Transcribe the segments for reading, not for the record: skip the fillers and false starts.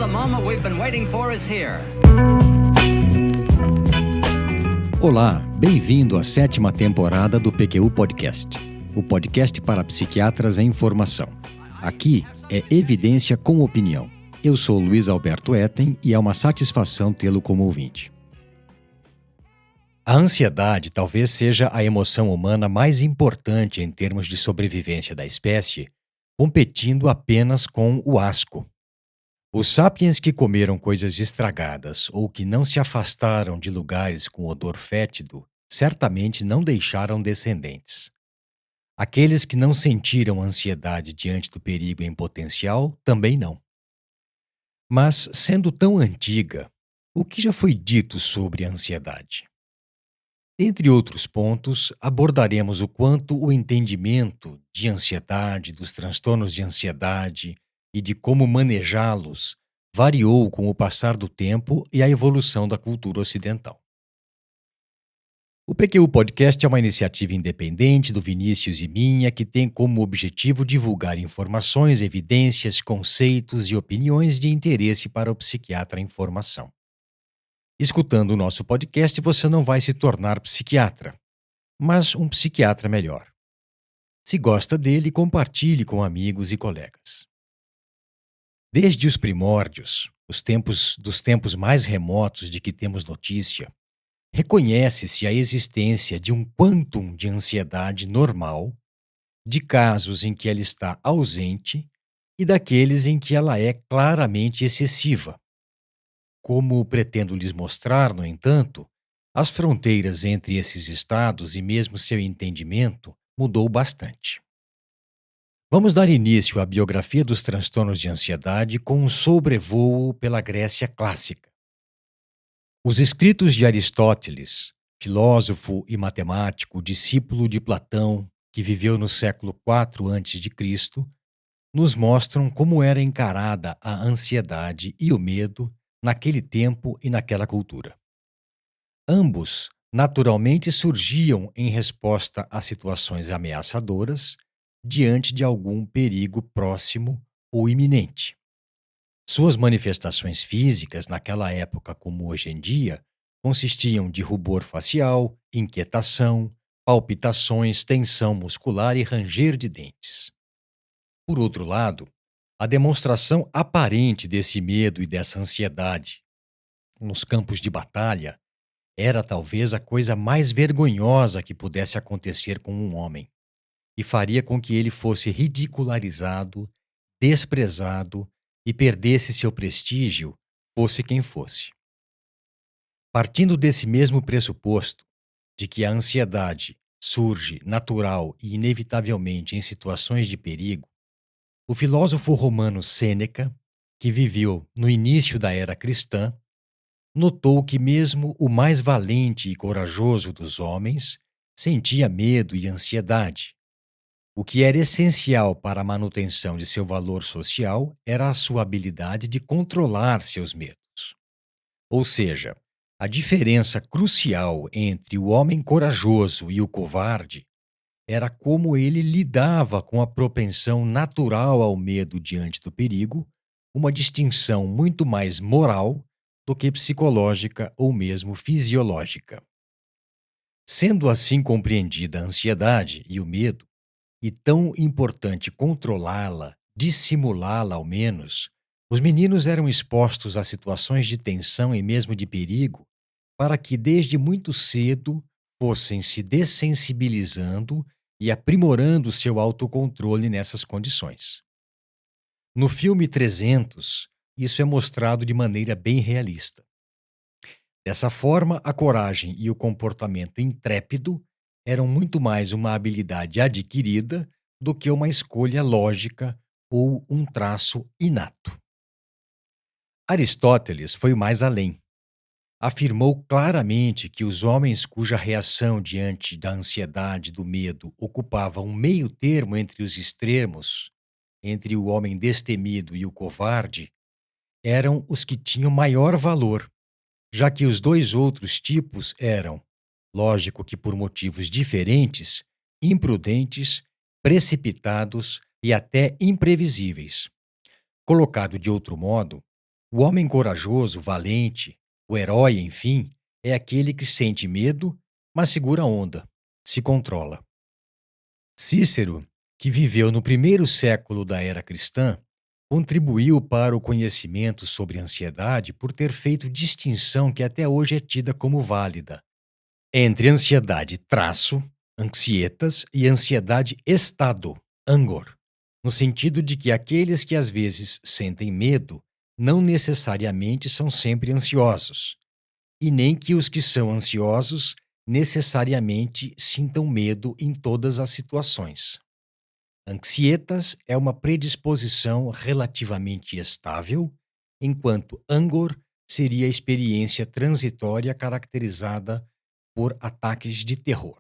moment we've been waiting for is here. Olá, bem-vindo à 7ª temporada do PQU Podcast, o podcast para psiquiatras em formação. Aqui é evidência com opinião. Eu sou Luiz Alberto Etten e é uma satisfação tê-lo como ouvinte. A ansiedade talvez seja a emoção humana mais importante em termos de sobrevivência da espécie, competindo apenas com o asco. Os sapiens que comeram coisas estragadas ou que não se afastaram de lugares com odor fétido certamente não deixaram descendentes. Aqueles que não sentiram ansiedade diante do perigo em potencial também não. Mas, sendo tão antiga, o que já foi dito sobre a ansiedade? Entre outros pontos, abordaremos o quanto o entendimento de ansiedade, dos transtornos de ansiedade e de como manejá-los variou com o passar do tempo e a evolução da cultura ocidental. O PQU Podcast é uma iniciativa independente do Vinícius e minha que tem como objetivo divulgar informações, evidências, conceitos e opiniões de interesse para o psiquiatra em formação. Escutando o nosso podcast, você não vai se tornar psiquiatra, mas um psiquiatra melhor. Se gosta dele, compartilhe com amigos e colegas. Desde os primórdios, dos tempos mais remotos de que temos notícia, reconhece-se a existência de um quantum de ansiedade normal, de casos em que ela está ausente e daqueles em que ela é claramente excessiva. Como pretendo lhes mostrar, no entanto, as fronteiras entre esses estados e mesmo seu entendimento mudou bastante. Vamos dar início à biografia dos transtornos de ansiedade com um sobrevoo pela Grécia clássica. Os escritos de Aristóteles, filósofo e matemático, discípulo de Platão, que viveu no século IV a.C., nos mostram como era encarada a ansiedade e o medo naquele tempo e naquela cultura. Ambos, naturalmente, surgiam em resposta a situações ameaçadoras diante de algum perigo próximo ou iminente. Suas manifestações físicas, naquela época como hoje em dia, consistiam de rubor facial, inquietação, palpitações, tensão muscular e ranger de dentes. Por outro lado, a demonstração aparente desse medo e dessa ansiedade nos campos de batalha era talvez a coisa mais vergonhosa que pudesse acontecer com um homem, e faria com que ele fosse ridicularizado, desprezado e perdesse seu prestígio, fosse quem fosse. Partindo desse mesmo pressuposto, de que a ansiedade surge natural e inevitavelmente em situações de perigo, o filósofo romano Sêneca, que viveu no início da era cristã, notou que mesmo o mais valente e corajoso dos homens sentia medo e ansiedade. O que era essencial para a manutenção de seu valor social era a sua habilidade de controlar seus medos. Ou seja, a diferença crucial entre o homem corajoso e o covarde era como ele lidava com a propensão natural ao medo diante do perigo, uma distinção muito mais moral do que psicológica ou mesmo fisiológica. Sendo assim compreendida a ansiedade e o medo, e tão importante controlá-la, dissimulá-la ao menos, os meninos eram expostos a situações de tensão e mesmo de perigo, para que desde muito cedo fossem se dessensibilizando e aprimorando seu autocontrole nessas condições. No filme 300, isso é mostrado de maneira bem realista. Dessa forma, a coragem e o comportamento intrépido eram muito mais uma habilidade adquirida do que uma escolha lógica ou um traço inato. Aristóteles foi mais além. Afirmou claramente que os homens cuja reação diante da ansiedade e do medo ocupava um meio termo entre os extremos, entre o homem destemido e o covarde, eram os que tinham maior valor, já que os dois outros tipos eram, lógico que por motivos diferentes, imprudentes, precipitados e até imprevisíveis. Colocado de outro modo, O homem corajoso, valente, o herói, enfim, é aquele que sente medo, mas segura a onda, se controla. Cícero, que viveu no primeiro século da era cristã, contribuiu para o conhecimento sobre ansiedade por ter feito distinção que até hoje é tida como válida entre ansiedade traço, anxietas, e ansiedade estado, angor, no sentido de que aqueles que às vezes sentem medo não necessariamente são sempre ansiosos, e nem que os que são ansiosos necessariamente sintam medo em todas as situações. Anxietas é uma predisposição relativamente estável, enquanto angor seria a experiência transitória caracterizada por ataques de terror.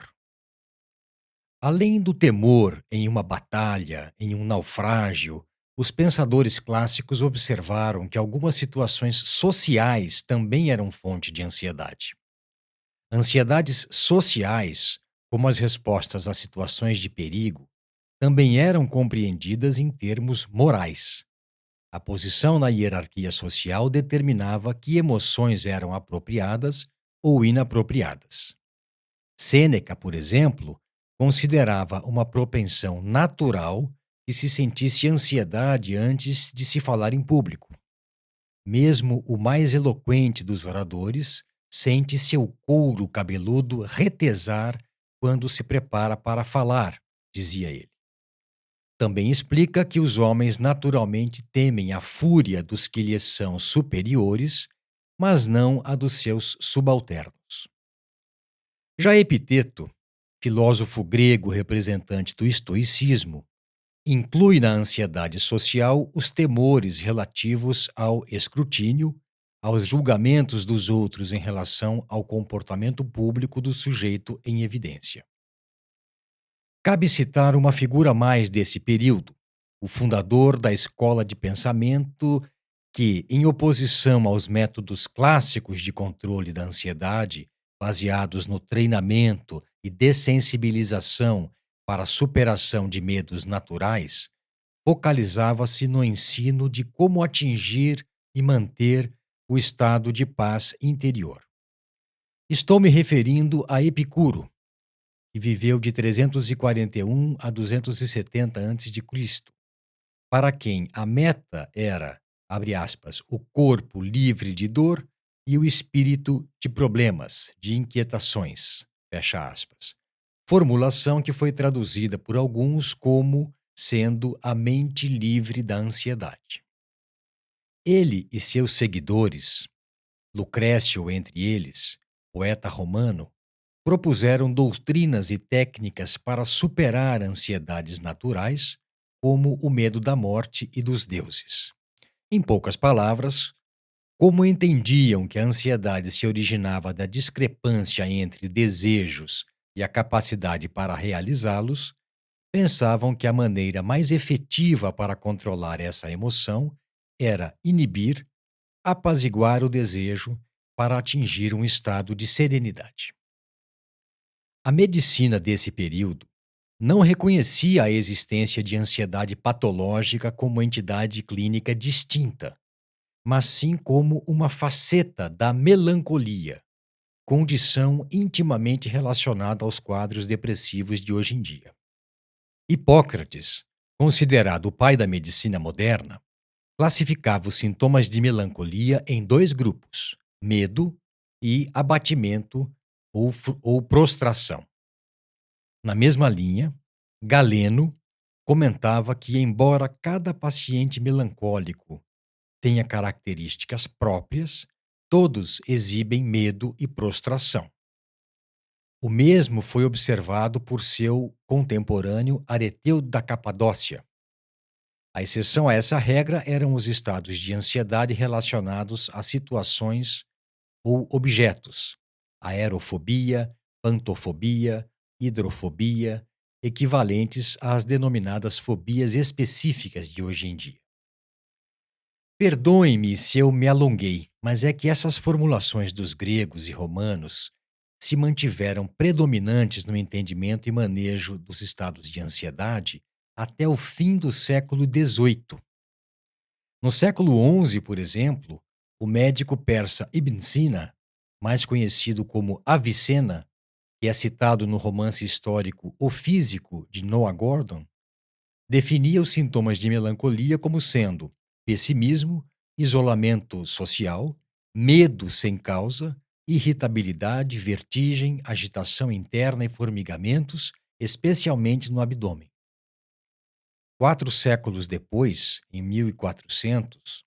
Além do temor em uma batalha, em um naufrágio, os pensadores clássicos observaram que algumas situações sociais também eram fonte de ansiedade. Ansiedades sociais, como as respostas a situações de perigo, também eram compreendidas em termos morais. A posição na hierarquia social determinava que emoções eram apropriadas ou inapropriadas. Sêneca, por exemplo, considerava uma propensão natural que se sentisse ansiedade antes de se falar em público. Mesmo o mais eloquente dos oradores sente seu couro cabeludo retesar quando se prepara para falar, dizia ele. Também explica que os homens naturalmente temem a fúria dos que lhes são superiores, mas não a dos seus subalternos. Já Epiteto, filósofo grego representante do estoicismo, inclui na ansiedade social os temores relativos ao escrutínio, aos julgamentos dos outros em relação ao comportamento público do sujeito em evidência. Cabe citar uma figura mais desse período, o fundador da escola de pensamento que, em oposição aos métodos clássicos de controle da ansiedade, baseados no treinamento e dessensibilização para a superação de medos naturais, focalizava-se no ensino de como atingir e manter o estado de paz interior. Estou me referindo a Epicuro, que viveu de 341 a 270 a.C., para quem a meta era, abre aspas, o corpo livre de dor e o espírito de problemas, de inquietações, fecha aspas. Formulação que foi traduzida por alguns como sendo a mente livre da ansiedade. Ele e seus seguidores, Lucrécio entre eles, poeta romano, propuseram doutrinas e técnicas para superar ansiedades naturais, como o medo da morte e dos deuses. Em poucas palavras, como entendiam que a ansiedade se originava da discrepância entre desejos e a capacidade para realizá-los, pensavam que a maneira mais efetiva para controlar essa emoção era inibir, apaziguar o desejo para atingir um estado de serenidade. A medicina desse período não reconhecia a existência de ansiedade patológica como entidade clínica distinta, mas sim como uma faceta da melancolia, condição intimamente relacionada aos quadros depressivos de hoje em dia. Hipócrates, considerado o pai da medicina moderna, classificava os sintomas de melancolia em dois grupos: medo e abatimento ou prostração. Na mesma linha, Galeno comentava que, embora cada paciente melancólico tenha características próprias, todos exibem medo e prostração. O mesmo foi observado por seu contemporâneo Areteu da Capadócia. A exceção a essa regra eram os estados de ansiedade relacionados a situações ou objetos, aerofobia, pantofobia, hidrofobia, equivalentes às denominadas fobias específicas de hoje em dia. Perdoem-me se eu me alonguei, mas é que essas formulações dos gregos e romanos se mantiveram predominantes no entendimento e manejo dos estados de ansiedade até o fim do século XVIII. No século XI, por exemplo, o médico persa Ibn Sina, mais conhecido como Avicena, que é citado no romance histórico O Físico, de Noah Gordon, definia os sintomas de melancolia como sendo pessimismo, isolamento social, medo sem causa, irritabilidade, vertigem, agitação interna e formigamentos, especialmente no abdômen. 4 séculos depois, em 1400,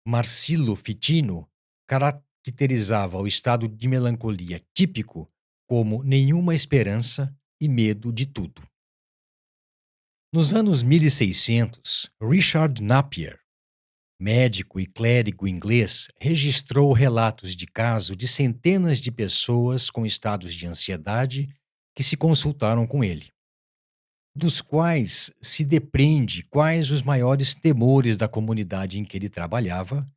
Marsilio Ficino caracterizava o estado de melancolia típico como nenhuma esperança e medo de tudo. Nos anos 1600, Richard Napier, médico e clérigo inglês, registrou relatos de caso de centenas de pessoas com estados de ansiedade que se consultaram com ele, dos quais se depreende quais os maiores temores da comunidade em que ele trabalhava,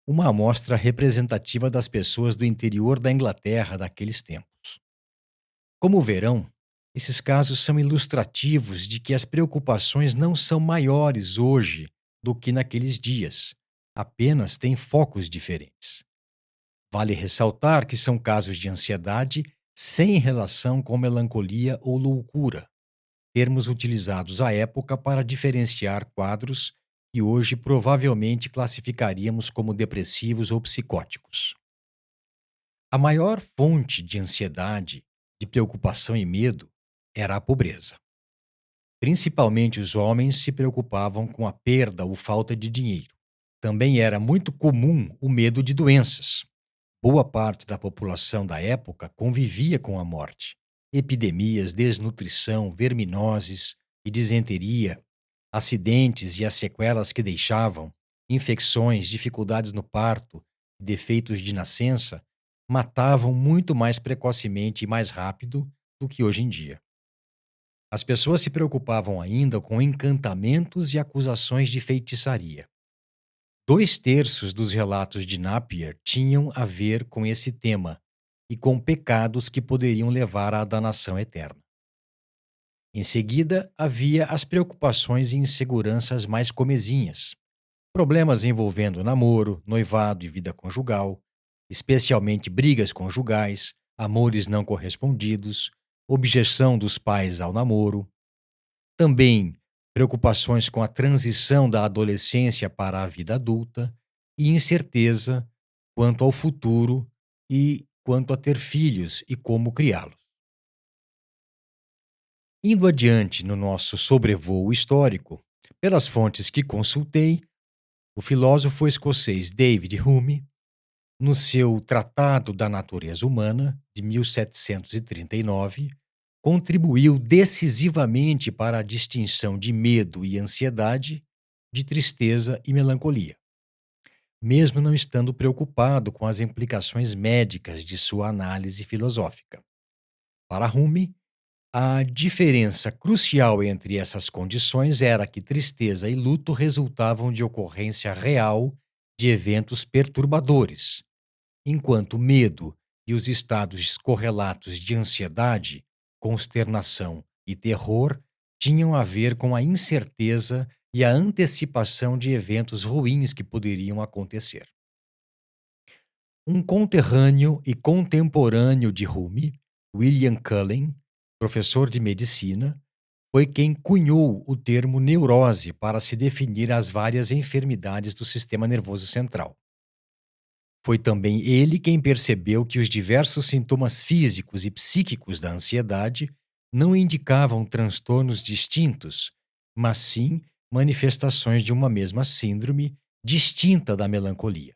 uma amostra representativa das pessoas do interior da Inglaterra daqueles tempos. Como verão, esses casos são ilustrativos de que as preocupações não são maiores hoje do que naqueles dias, apenas têm focos diferentes. Vale ressaltar que são casos de ansiedade sem relação com melancolia ou loucura, termos utilizados à época para diferenciar quadros que hoje provavelmente classificaríamos como depressivos ou psicóticos. A maior fonte de ansiedade, de preocupação e medo era a pobreza. Principalmente os homens se preocupavam com a perda ou falta de dinheiro. Também era muito comum o medo de doenças. Boa parte da população da época convivia com a morte. Epidemias, desnutrição, verminoses e disenteria, acidentes e as sequelas que deixavam, infecções, dificuldades no parto, defeitos de nascença, matavam muito mais precocemente e mais rápido do que hoje em dia. As pessoas se preocupavam ainda com encantamentos e acusações de feitiçaria. 2/3 dos relatos de Napier tinham a ver com esse tema e com pecados que poderiam levar à danação eterna. Em seguida, havia as preocupações e inseguranças mais comezinhas, problemas envolvendo namoro, noivado e vida conjugal, especialmente brigas conjugais, amores não correspondidos, objeção dos pais ao namoro. Também preocupações com a transição da adolescência para a vida adulta e incerteza quanto ao futuro e quanto a ter filhos e como criá-los. Indo adiante no nosso sobrevoo histórico, pelas fontes que consultei, o filósofo escocês David Hume, no seu Tratado da Natureza Humana, de 1739, contribuiu decisivamente para a distinção de medo e ansiedade, de tristeza e melancolia, mesmo não estando preocupado com as implicações médicas de sua análise filosófica. Para Hume, a diferença crucial entre essas condições era que tristeza e luto resultavam de ocorrência real de eventos perturbadores, enquanto medo e os estados correlatos de ansiedade, consternação e terror tinham a ver com a incerteza e a antecipação de eventos ruins que poderiam acontecer. Um conterrâneo e contemporâneo de Hume, William Cullen, professor de medicina, foi quem cunhou o termo neurose para se definir as várias enfermidades do sistema nervoso central. Foi também ele quem percebeu que os diversos sintomas físicos e psíquicos da ansiedade não indicavam transtornos distintos, mas sim manifestações de uma mesma síndrome distinta da melancolia.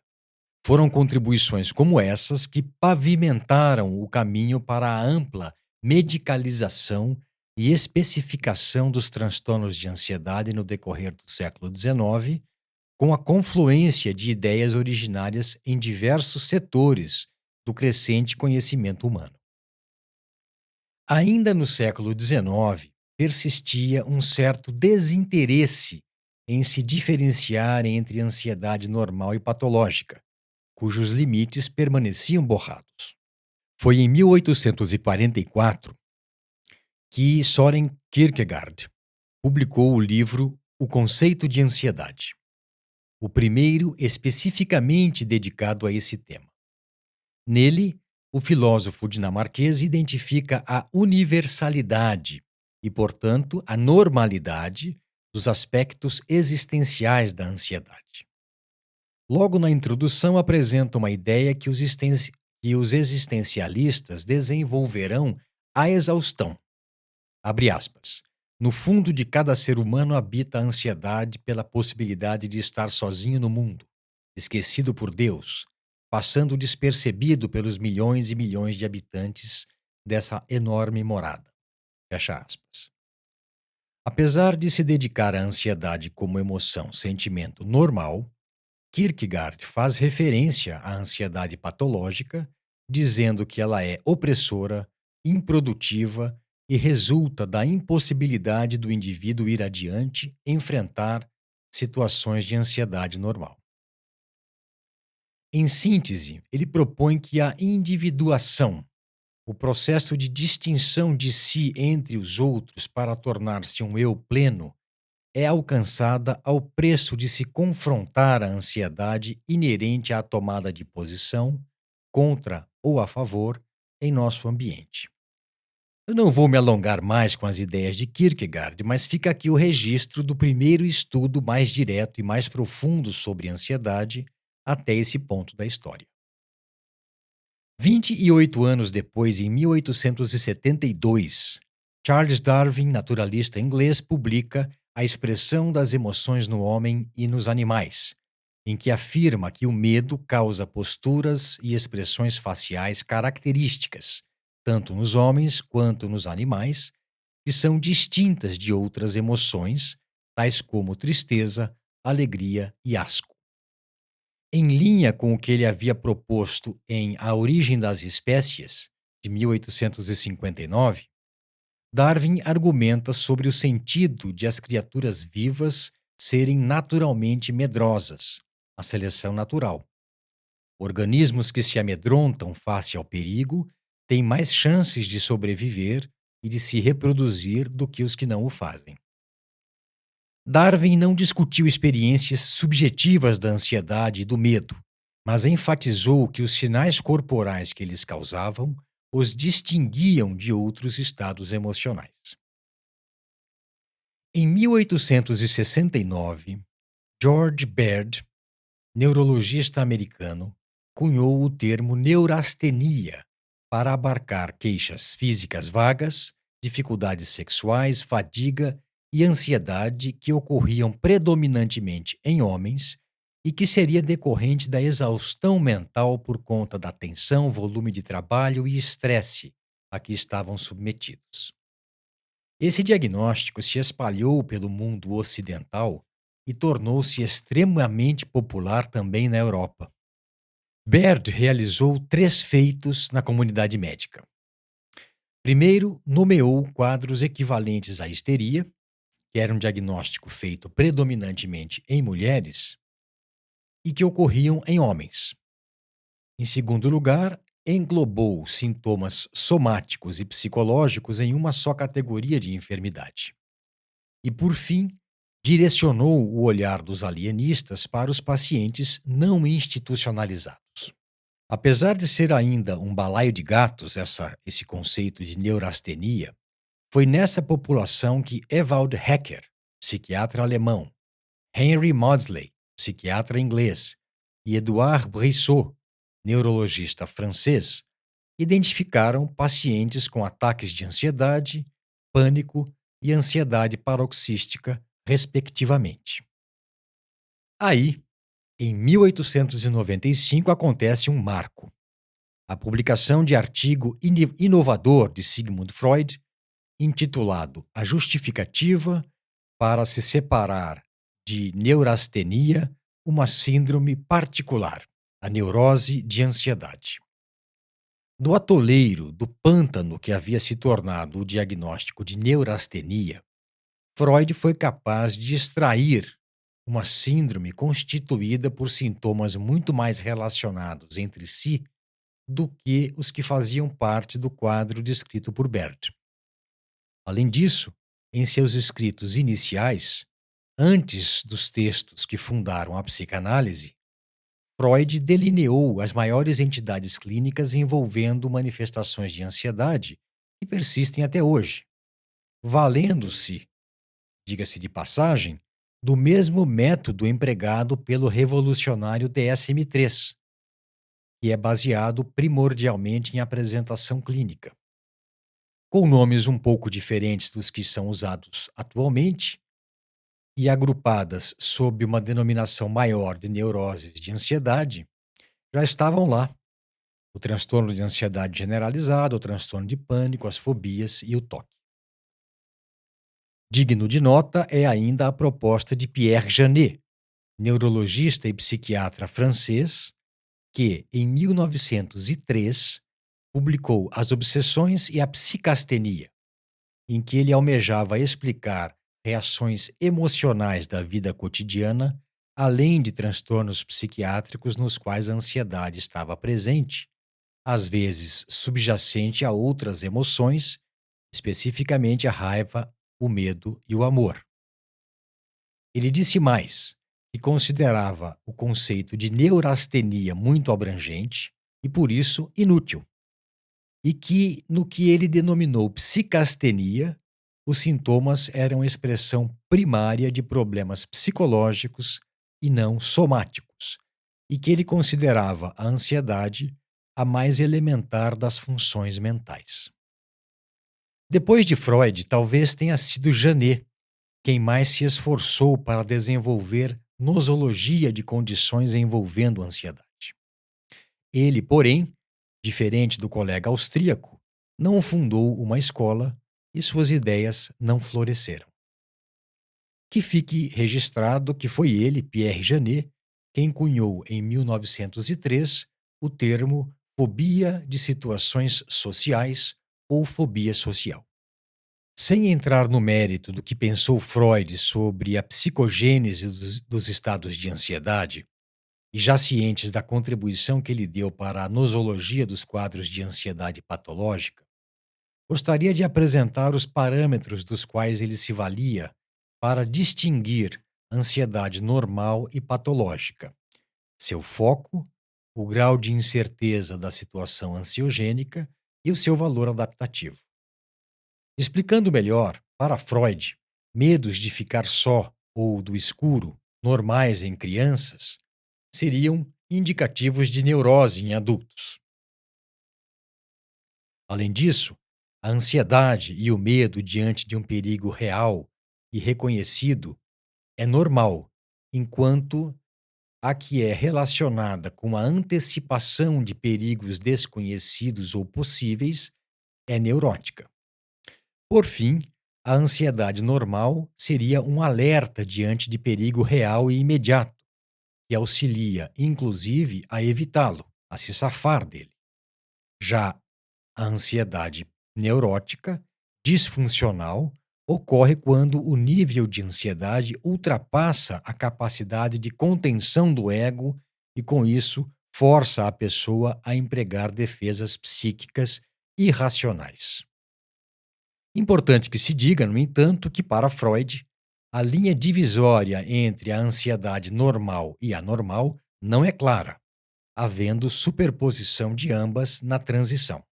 Foram contribuições como essas que pavimentaram o caminho para a ampla medicalização e especificação dos transtornos de ansiedade no decorrer do século XIX, com a confluência de ideias originárias em diversos setores do crescente conhecimento humano. Ainda no século XIX, persistia um certo desinteresse em se diferenciar entre ansiedade normal e patológica, cujos limites permaneciam borrados. Foi em 1844 que Søren Kierkegaard publicou o livro O Conceito de Ansiedade. o primeiro especificamente dedicado a esse tema. Nele, o filósofo dinamarquês identifica a universalidade e, portanto, a normalidade dos aspectos existenciais da ansiedade. Logo na introdução, apresenta uma ideia que os existencialistas desenvolverão à exaustão. Abre aspas. No fundo de cada ser humano habita a ansiedade pela possibilidade de estar sozinho no mundo, esquecido por Deus, passando despercebido pelos milhões e milhões de habitantes dessa enorme morada. Fecha aspas. Apesar de se dedicar à ansiedade como emoção, sentimento normal, Kierkegaard faz referência à ansiedade patológica, dizendo que ela é opressora, improdutiva e resulta da impossibilidade do indivíduo ir adiante, enfrentar situações de ansiedade normal. Em síntese, ele propõe que a individuação, o processo de distinção de si entre os outros para tornar-se um eu pleno, é alcançada ao preço de se confrontar a ansiedade inerente à tomada de posição, contra ou a favor, em nosso ambiente. Eu não vou me alongar mais com as ideias de Kierkegaard, mas fica aqui o registro do primeiro estudo mais direto e mais profundo sobre ansiedade até esse ponto da história. 28 anos depois, em 1872, Charles Darwin, naturalista inglês, publica A Expressão das Emoções no Homem e nos Animais, em que afirma que o medo causa posturas e expressões faciais características, tanto nos homens quanto nos animais, que são distintas de outras emoções, tais como tristeza, alegria e asco. Em linha com o que ele havia proposto em A Origem das Espécies, de 1859, Darwin argumenta sobre o sentido de as criaturas vivas serem naturalmente medrosas, a seleção natural. Organismos que se amedrontam face ao perigo têm mais chances de sobreviver e de se reproduzir do que os que não o fazem. Darwin não discutiu experiências subjetivas da ansiedade e do medo, mas enfatizou que os sinais corporais que eles causavam os distinguiam de outros estados emocionais. Em 1869, George Baird, neurologista americano, cunhou o termo neurastenia para abarcar queixas físicas vagas, dificuldades sexuais, fadiga e ansiedade que ocorriam predominantemente em homens e que seria decorrente da exaustão mental por conta da tensão, volume de trabalho e estresse a que estavam submetidos. Esse diagnóstico se espalhou pelo mundo ocidental e tornou-se extremamente popular também na Europa. Baird realizou 3 feitos na comunidade médica. Primeiro, nomeou quadros equivalentes à histeria, que era um diagnóstico feito predominantemente em mulheres e que ocorriam em homens. Em segundo lugar, englobou sintomas somáticos e psicológicos em uma só categoria de enfermidade. E, por fim, direcionou o olhar dos alienistas para os pacientes não institucionalizados. Apesar de ser ainda um balaio de gatos esse conceito de neurastenia, foi nessa população que Ewald Hecker, psiquiatra alemão, Henry Maudsley, psiquiatra inglês, e Edouard Brissot, neurologista francês, identificaram pacientes com ataques de ansiedade, pânico e ansiedade paroxística, respectivamente. Aí, em 1895, acontece um marco. A publicação de artigo inovador de Sigmund Freud, intitulado A Justificativa para se separar de neurastenia, uma síndrome particular, a neurose de ansiedade. Do atoleiro, do pântano que havia se tornado o diagnóstico de neurastenia, Freud foi capaz de extrair uma síndrome constituída por sintomas muito mais relacionados entre si do que os que faziam parte do quadro descrito por Baird. Além disso, em seus escritos iniciais, Antes dos textos que fundaram a psicanálise, Freud delineou as maiores entidades clínicas envolvendo manifestações de ansiedade que persistem até hoje, valendo-se, diga-se de passagem, do mesmo método empregado pelo revolucionário DSM-3, que é baseado primordialmente em apresentação clínica. Com nomes um pouco diferentes dos que são usados atualmente e agrupadas sob uma denominação maior de neuroses de ansiedade, já estavam lá o transtorno de ansiedade generalizada, o transtorno de pânico, as fobias e o toque. Digno de nota é ainda a proposta de Pierre Janet, neurologista e psiquiatra francês, que, em 1903, publicou As Obsessões e a Psicastenia, em que ele almejava explicar reações emocionais da vida cotidiana, além de transtornos psiquiátricos nos quais a ansiedade estava presente, às vezes subjacente a outras emoções, especificamente a raiva, o medo e o amor. Ele disse mais, que considerava o conceito de neurastenia muito abrangente e, por isso, inútil, e que, no que ele denominou psicastenia, os sintomas eram expressão primária de problemas psicológicos e não somáticos, e que ele considerava a ansiedade a mais elementar das funções mentais. Depois de Freud, talvez tenha sido Janet quem mais se esforçou para desenvolver nosologia de condições envolvendo ansiedade. Ele, porém, diferente do colega austríaco, não fundou uma escola e suas ideias não floresceram. Que fique registrado que foi ele, Pierre Janet, quem cunhou em 1903 o termo fobia de situações sociais ou fobia social. Sem entrar no mérito do que pensou Freud sobre a psicogênese dos estados de ansiedade, e já cientes da contribuição que ele deu para a nosologia dos quadros de ansiedade patológica, gostaria de apresentar os parâmetros dos quais ele se valia para distinguir ansiedade normal e patológica, seu foco, o grau de incerteza da situação ansiogênica e o seu valor adaptativo. Explicando melhor, para Freud, medos de ficar só ou do escuro, normais em crianças, seriam indicativos de neurose em adultos. Além disso, a ansiedade e o medo diante de um perigo real e reconhecido é normal, enquanto a que é relacionada com a antecipação de perigos desconhecidos ou possíveis é neurótica. Por fim, a ansiedade normal seria um alerta diante de perigo real e imediato, que auxilia, inclusive, a evitá-lo, a se safar dele. Já a ansiedade neurótica, disfuncional, ocorre quando o nível de ansiedade ultrapassa a capacidade de contenção do ego e, com isso, força a pessoa a empregar defesas psíquicas irracionais. Importante que se diga, no entanto, que para Freud, a linha divisória entre a ansiedade normal e anormal não é clara, havendo superposição de ambas na transição.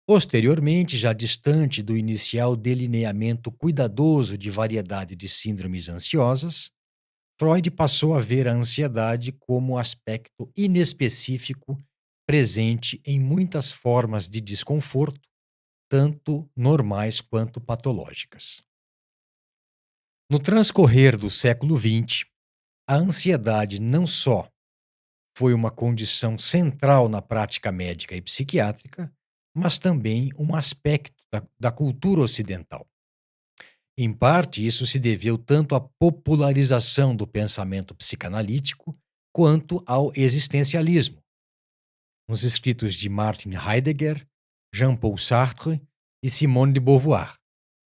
Posteriormente, já distante do inicial delineamento cuidadoso de variedade de síndromes ansiosas, Freud passou a ver a ansiedade como aspecto inespecífico presente em muitas formas de desconforto, tanto normais quanto patológicas. No transcorrer do século XX, a ansiedade não só foi uma condição central na prática médica e psiquiátrica, mas também um aspecto da cultura ocidental. Em parte, isso se deveu tanto à popularização do pensamento psicanalítico quanto ao existencialismo. Nos escritos de Martin Heidegger, Jean-Paul Sartre e Simone de Beauvoir,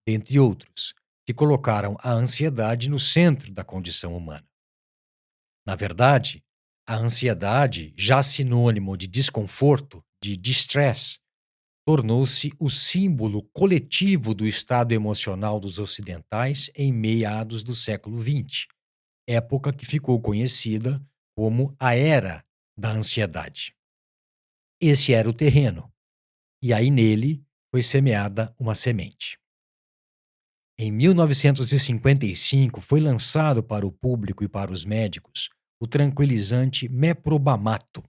dentre outros, que colocaram a ansiedade no centro da condição humana. Na verdade, a ansiedade, já sinônimo de desconforto, de distress, tornou-se o símbolo coletivo do estado emocional dos ocidentais em meados do século XX, época que ficou conhecida como a Era da Ansiedade. Esse era o terreno, e aí nele foi semeada uma semente. Em 1955, foi lançado para o público e para os médicos o tranquilizante meprobamato,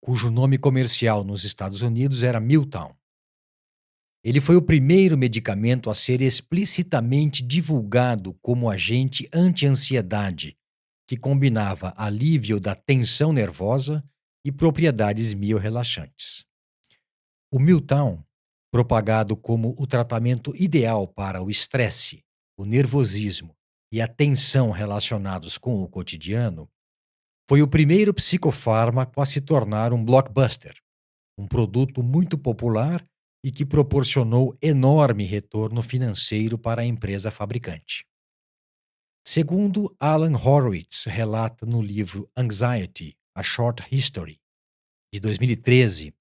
cujo nome comercial nos Estados Unidos era Miltown. Ele foi o primeiro medicamento a ser explicitamente divulgado como agente anti-ansiedade, que combinava alívio da tensão nervosa e propriedades miorrelaxantes. O Miltown, propagado como o tratamento ideal para o estresse, o nervosismo e a tensão relacionados com o cotidiano, foi o primeiro psicofármaco a se tornar um blockbuster, um produto muito popular e que proporcionou enorme retorno financeiro para a empresa fabricante. Segundo Alan Horowitz relata no livro Anxiety: A Short History, de 2013,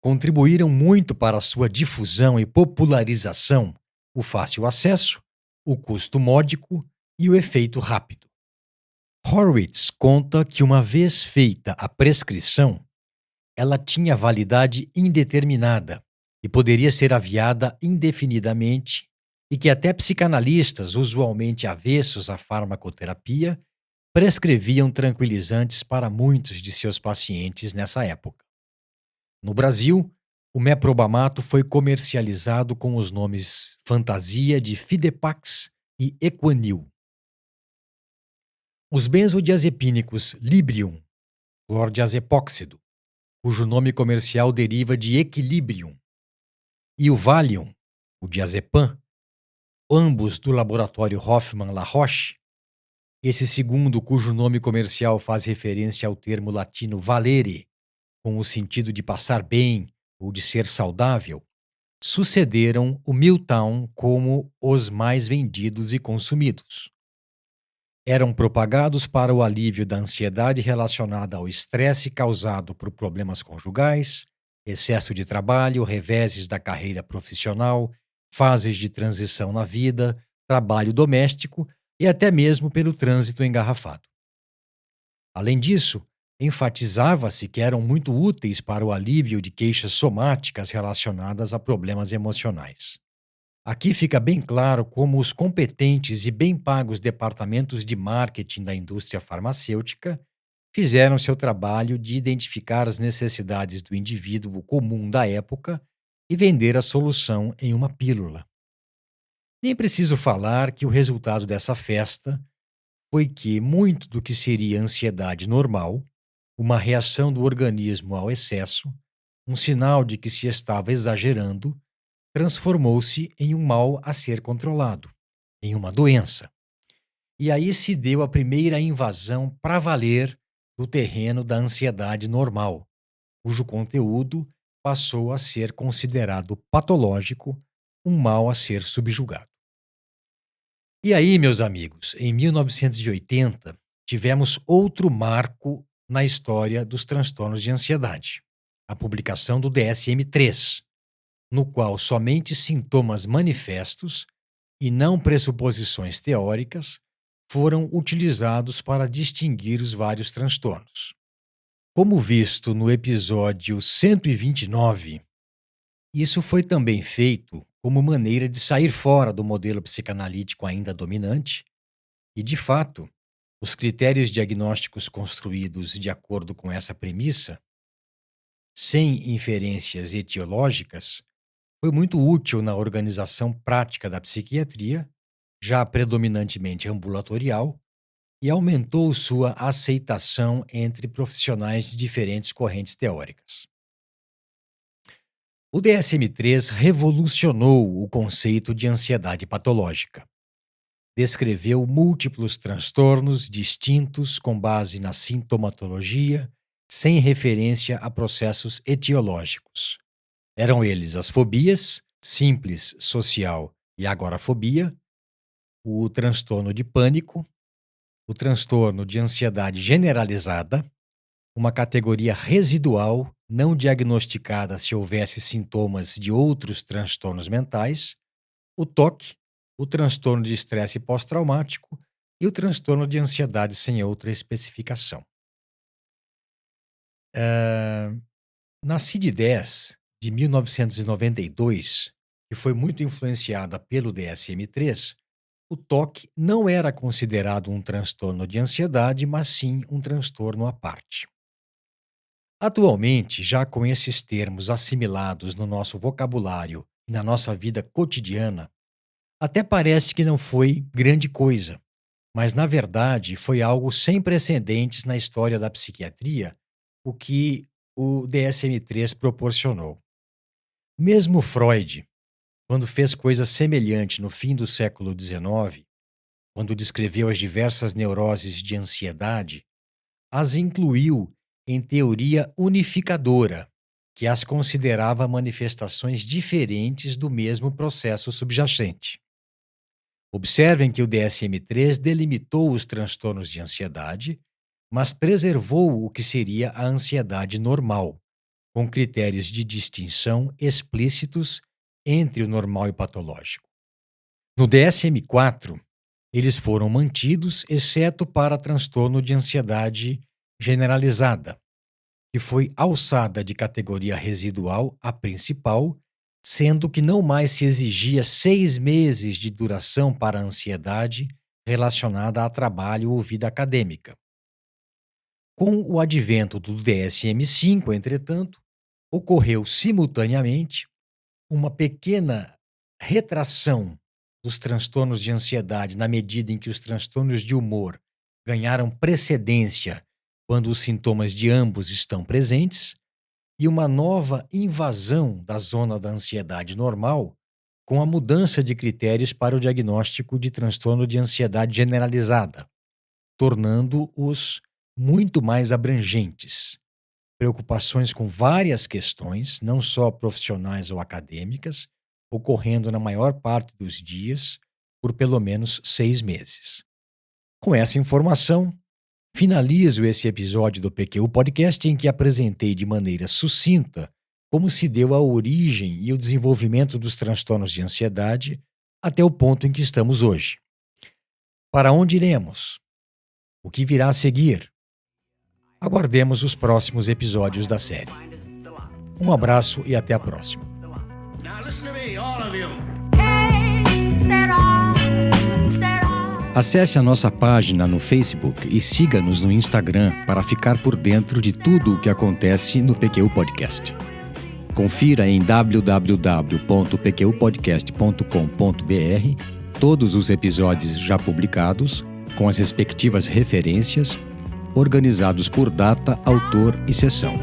contribuíram muito para a sua difusão e popularização o fácil acesso, o custo módico e o efeito rápido. Horowitz conta que uma vez feita a prescrição, ela tinha validade indeterminada e poderia ser aviada indefinidamente e que até psicanalistas, usualmente avessos à farmacoterapia, prescreviam tranquilizantes para muitos de seus pacientes nessa época. No Brasil, o meprobamato foi comercializado com os nomes fantasia de Fidepax e Equanil. Os benzodiazepínicos Librium, clordiazepóxido, cujo nome comercial deriva de Equilibrium, e o Valium, o diazepam, ambos do laboratório Hoffmann-La Roche, esse segundo cujo nome comercial faz referência ao termo latino valere, com o sentido de passar bem ou de ser saudável, sucederam o Miltown como os mais vendidos e consumidos. Eram propagados para o alívio da ansiedade relacionada ao estresse causado por problemas conjugais, excesso de trabalho, reveses da carreira profissional, fases de transição na vida, trabalho doméstico e até mesmo pelo trânsito engarrafado. Além disso, enfatizava-se que eram muito úteis para o alívio de queixas somáticas relacionadas a problemas emocionais. Aqui fica bem claro como os competentes e bem pagos departamentos de marketing da indústria farmacêutica fizeram seu trabalho de identificar as necessidades do indivíduo comum da época e vender a solução em uma pílula. Nem preciso falar que o resultado dessa festa foi que muito do que seria ansiedade normal, uma reação do organismo ao excesso, um sinal de que se estava exagerando, transformou-se em um mal a ser controlado, em uma doença. E aí se deu a primeira invasão para valer do terreno da ansiedade normal, cujo conteúdo passou a ser considerado patológico, um mal a ser subjugado. E aí, meus amigos, em 1980, tivemos outro marco na história dos transtornos de ansiedade, a publicação do DSM-3, no qual somente sintomas manifestos e não pressuposições teóricas foram utilizados para distinguir os vários transtornos. Como visto no episódio 129, isso foi também feito como maneira de sair fora do modelo psicanalítico ainda dominante, e, de fato, os critérios diagnósticos construídos de acordo com essa premissa, sem inferências etiológicas, foi muito útil na organização prática da psiquiatria, já predominantemente ambulatorial, e aumentou sua aceitação entre profissionais de diferentes correntes teóricas. O DSM-3 revolucionou o conceito de ansiedade patológica. Descreveu múltiplos transtornos distintos com base na sintomatologia, sem referência a processos etiológicos. Eram eles as fobias, simples, social e agorafobia, o transtorno de pânico, o transtorno de ansiedade generalizada, uma categoria residual não diagnosticada se houvesse sintomas de outros transtornos mentais, o TOC, o transtorno de estresse pós-traumático e o transtorno de ansiedade sem outra especificação. Na CID-10 de 1992, que foi muito influenciada pelo DSM-3, o TOC não era considerado um transtorno de ansiedade, mas sim um transtorno à parte. Atualmente, já com esses termos assimilados no nosso vocabulário e na nossa vida cotidiana, até parece que não foi grande coisa, mas na verdade foi algo sem precedentes na história da psiquiatria, o que o DSM-3 proporcionou. Mesmo Freud, quando fez coisa semelhante no fim do século XIX, quando descreveu as diversas neuroses de ansiedade, as incluiu em teoria unificadora, que as considerava manifestações diferentes do mesmo processo subjacente. Observem que o DSM-3 delimitou os transtornos de ansiedade, mas preservou o que seria a ansiedade normal, com critérios de distinção explícitos entre o normal e patológico. No DSM-4, eles foram mantidos, exceto para transtorno de ansiedade generalizada, que foi alçada de categoria residual a principal, sendo que não mais se exigia 6 meses de duração para a ansiedade relacionada a trabalho ou vida acadêmica. Com o advento do DSM-5, entretanto, ocorreu simultaneamente uma pequena retração dos transtornos de ansiedade na medida em que os transtornos de humor ganharam precedência quando os sintomas de ambos estão presentes, e uma nova invasão da zona da ansiedade normal com a mudança de critérios para o diagnóstico de transtorno de ansiedade generalizada, tornando-os muito mais abrangentes. Preocupações com várias questões, não só profissionais ou acadêmicas, ocorrendo na maior parte dos dias por pelo menos 6 meses. Com essa informação, finalizo esse episódio do PQU Podcast em que apresentei de maneira sucinta como se deu a origem e o desenvolvimento dos transtornos de ansiedade até o ponto em que estamos hoje. Para onde iremos? O que virá a seguir? Aguardemos os próximos episódios da série. Um abraço e até a próxima. Acesse a nossa página no Facebook e siga-nos no Instagram para ficar por dentro de tudo o que acontece no PQU Podcast. Confira em www.pqpodcast.com.br todos os episódios já publicados, com as respectivas referências, organizados por data, autor e sessão.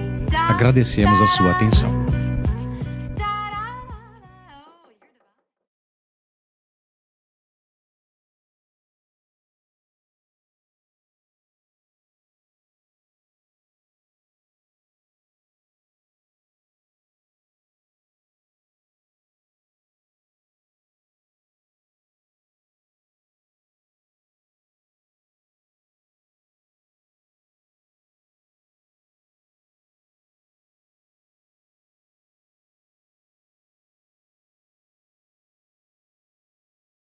Agradecemos a sua atenção.